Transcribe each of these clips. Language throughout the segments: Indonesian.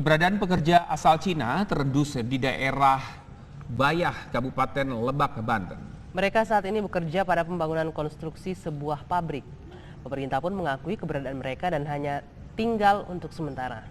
Keberadaan pekerja asal Cina terendus di daerah Bayah, Kabupaten Lebak, Banten. Mereka saat ini bekerja pada pembangunan konstruksi sebuah pabrik. Pemerintah pun mengakui keberadaan mereka dan hanya tinggal untuk sementara.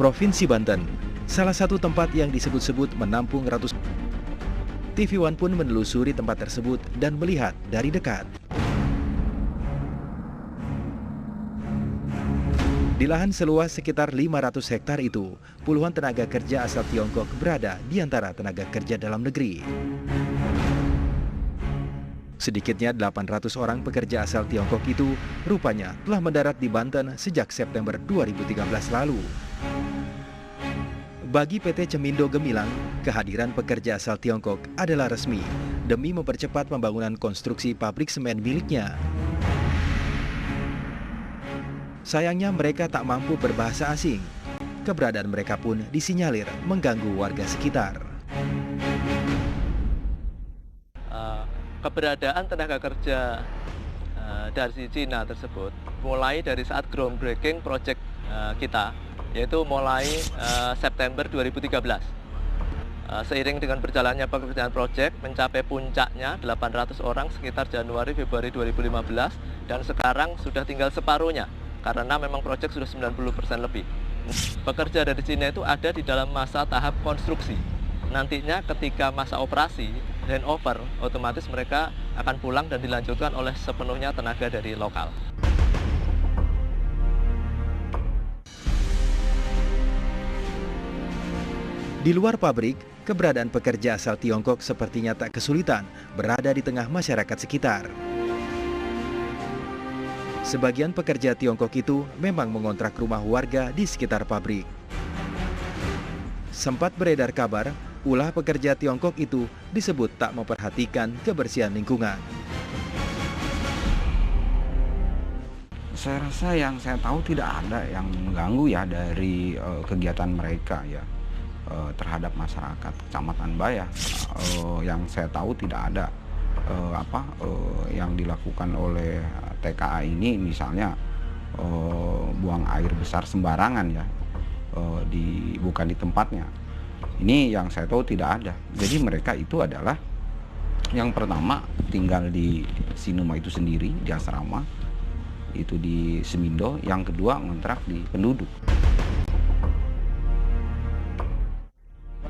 Provinsi Banten, salah satu tempat yang disebut-sebut menampung ratusan. TV One pun menelusuri tempat tersebut dan melihat dari dekat. Di lahan seluas sekitar 500 hektar itu, puluhan tenaga kerja asal Tiongkok berada di antara tenaga kerja dalam negeri. Sedikitnya 800 orang pekerja asal Tiongkok itu rupanya telah mendarat di Banten sejak September 2013 lalu. Bagi PT Cemindo Gemilang, kehadiran pekerja asal Tiongkok adalah resmi demi mempercepat pembangunan konstruksi pabrik semen miliknya. Sayangnya mereka tak mampu berbahasa asing. Keberadaan mereka pun disinyalir mengganggu warga sekitar. Keberadaan tenaga kerja dari Cina tersebut mulai dari saat groundbreaking project kita, yaitu mulai September 2013. Seiring dengan berjalannya pekerjaan proyek mencapai puncaknya 800 orang sekitar Januari-Februari 2015 dan sekarang sudah tinggal separuhnya karena memang proyek sudah 90% lebih. Pekerja dari Cina itu ada di dalam masa tahap konstruksi. Nantinya ketika masa operasi, handover, otomatis mereka akan pulang dan dilanjutkan oleh sepenuhnya tenaga dari lokal. Di luar pabrik, keberadaan pekerja asal Tiongkok sepertinya tak kesulitan berada di tengah masyarakat sekitar. Sebagian pekerja Tiongkok itu memang mengontrak rumah warga di sekitar pabrik. Sempat beredar kabar, ulah pekerja Tiongkok itu disebut tak memperhatikan kebersihan lingkungan. Saya rasa yang saya tahu tidak ada yang mengganggu ya dari kegiatan mereka ya. Terhadap masyarakat Kecamatan Bayah, yang saya tahu tidak ada yang dilakukan oleh TKA ini, misalnya buang air besar sembarangan ya, bukan di tempatnya. Ini yang saya tahu tidak ada. Jadi mereka itu adalah yang pertama tinggal di Sinuma itu sendiri, di asrama itu di Cemindo, yang kedua ngontrak di penduduk.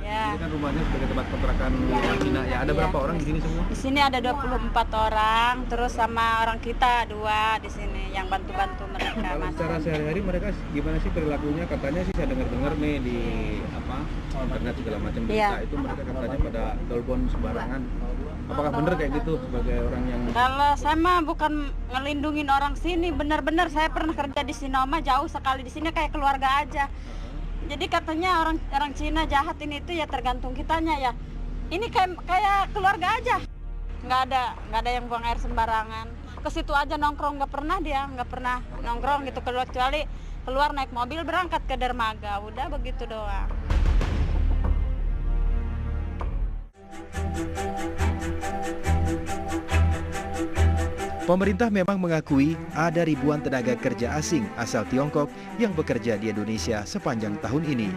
Ini kan rumahnya sebagai tempat kontrakan orang Cina ya. Ada berapa orang di sini semua? Di sini ada 24 orang, terus sama orang kita 2 di sini yang bantu-bantu mereka. Kalau secara sehari-hari mereka gimana sih perilakunya? Katanya sih saya dengar-dengar nih di internet segala macam berita itu mereka katanya pada telepon sembarangan. Apakah benar kayak gitu sebagai orang yang? Kalau saya mah bukan ngelindungin orang sini, benar-benar saya pernah kerja di Sinoma jauh sekali di sini kayak keluarga aja. Jadi katanya orang Cina jahat ini itu ya tergantung kitanya ya. Ini kayak keluarga aja. Nggak ada yang buang air sembarangan. Ke situ aja nongkrong nggak pernah nongkrong gitu, kecuali keluar naik mobil berangkat ke dermaga, udah begitu doang. Pemerintah memang mengakui ada ribuan tenaga kerja asing asal Tiongkok yang bekerja di Indonesia sepanjang tahun ini.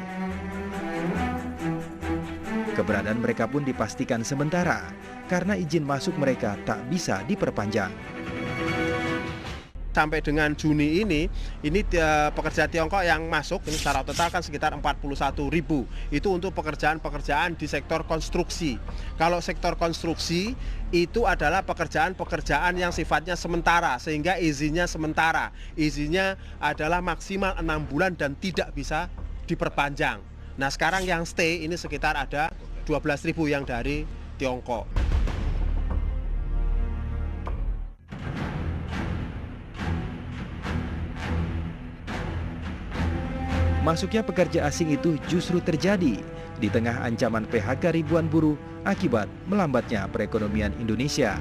Keberadaan mereka pun dipastikan sementara karena izin masuk mereka tak bisa diperpanjang. Sampai dengan Juni ini pekerja Tiongkok yang masuk ini secara total kan sekitar 41.000. Itu untuk pekerjaan-pekerjaan di sektor konstruksi. Kalau sektor konstruksi itu adalah pekerjaan-pekerjaan yang sifatnya sementara sehingga izinnya sementara. Izinnya adalah maksimal 6 bulan dan tidak bisa diperpanjang. Nah, sekarang yang stay ini sekitar ada 12.000 yang dari Tiongkok. Masuknya pekerja asing itu justru terjadi di tengah ancaman PHK ribuan buruh akibat melambatnya perekonomian Indonesia.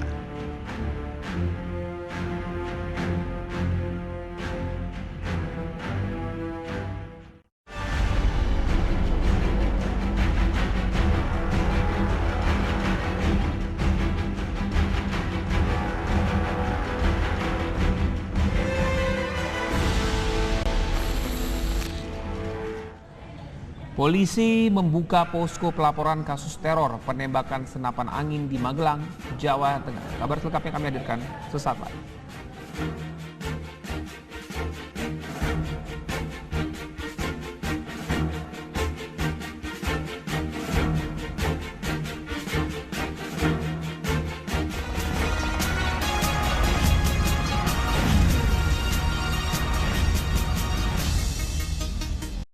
Polisi membuka posko pelaporan kasus teror penembakan senapan angin di Magelang, Jawa Tengah. Kabar selengkapnya kami hadirkan sesaat lagi.